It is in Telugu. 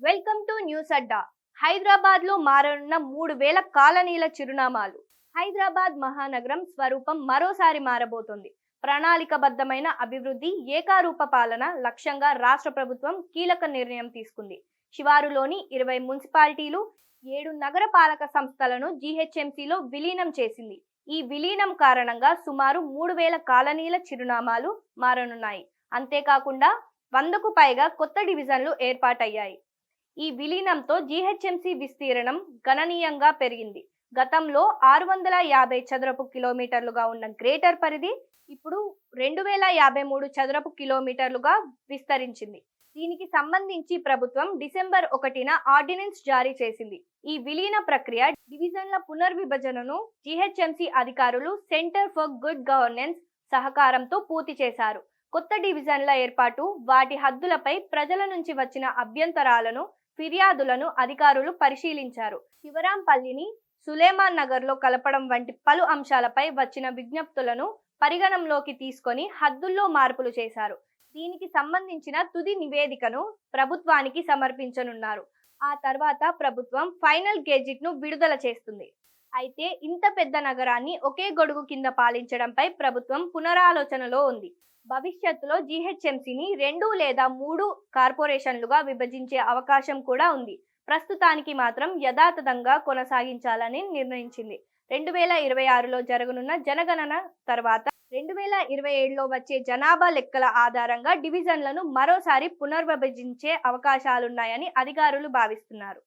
వెల్కమ్ టు న్యూస్ అడ్డా. హైదరాబాద్ లో మారనున్న 3000 కాలనీల చిరునామాలు. హైదరాబాద్ మహానగరం స్వరూపం మరోసారి మారబోతోంది. ప్రణాళికబద్ధమైన అభివృద్ధి, ఏకారూప పాలన లక్ష్యంగా రాష్ట్ర ప్రభుత్వం కీలక నిర్ణయం తీసుకుంది. శివారులోని 20 మున్సిపాలిటీలు, 7 నగర పాలక సంస్థలను జీహెచ్ఎంసీలో విలీనం చేసింది. ఈ విలీనం కారణంగా సుమారు 3000 కాలనీల చిరునామాలు మారనున్నాయి. అంతేకాకుండా 100కు పైగా కొత్త డివిజన్లు ఏర్పాటయ్యాయి. ఈ విలీనంతో జీహెచ్ఎంసీ విస్తీర్ణం గణనీయంగా పెరిగింది. గతంలో 650 చదరపు కిలోమీటర్లుగా ఉన్న గ్రేటర్ పరిధి ఇప్పుడు 2053 చదరపు కిలోమీటర్లుగా విస్తరించింది. దీనికి సంబంధించి ప్రభుత్వం డిసెంబర్ 1న ఆర్డినెన్స్ జారీ చేసింది. ఈ విలీన ప్రక్రియ డివిజన్ల పునర్విభజనను జీహెచ్ఎంసీ అధికారులు సెంటర్ ఫర్ గుడ్ గవర్నెన్స్ సహకారంతో పూర్తి చేశారు. కొత్త డివిజన్ల ఏర్పాటు, వాటి హద్దులపై ప్రజల నుంచి వచ్చిన అభ్యంతరాలను, ఫిర్యాదులను అధికారులు పరిశీలించారు. శివరాంపల్లిని సులేమాన్ నగర్లో కలపడం వంటి పలు అంశాలపై వచ్చిన విజ్ఞప్తులను పరిగణంలోకి తీసుకొని హద్దుల్లో మార్పులు చేశారు. దీనికి సంబంధించిన తుది నివేదికను ప్రభుత్వానికి సమర్పించనున్నారు. ఆ తర్వాత ప్రభుత్వం ఫైనల్ గెజిట్ను విడుదల చేస్తుంది. అయితే ఇంత పెద్ద నగరాన్ని ఒకే గొడుగు కింద పాలించడంపై ప్రభుత్వం పునరాలోచనలో ఉంది. భవిష్యత్తులో జీహెచ్ఎంసీని 2 లేదా 3 కార్పొరేషన్లుగా విభజించే అవకాశం కూడా ఉంది. ప్రస్తుతానికి మాత్రం యథాతథంగా కొనసాగించాలని నిర్ణయించింది. 2026లో జరగనున్న జనగణన తర్వాత 2027లో వచ్చే జనాభా లెక్కల ఆధారంగా డివిజన్లను మరోసారి పునర్విభజించే అవకాశాలున్నాయని అధికారులు భావిస్తున్నారు.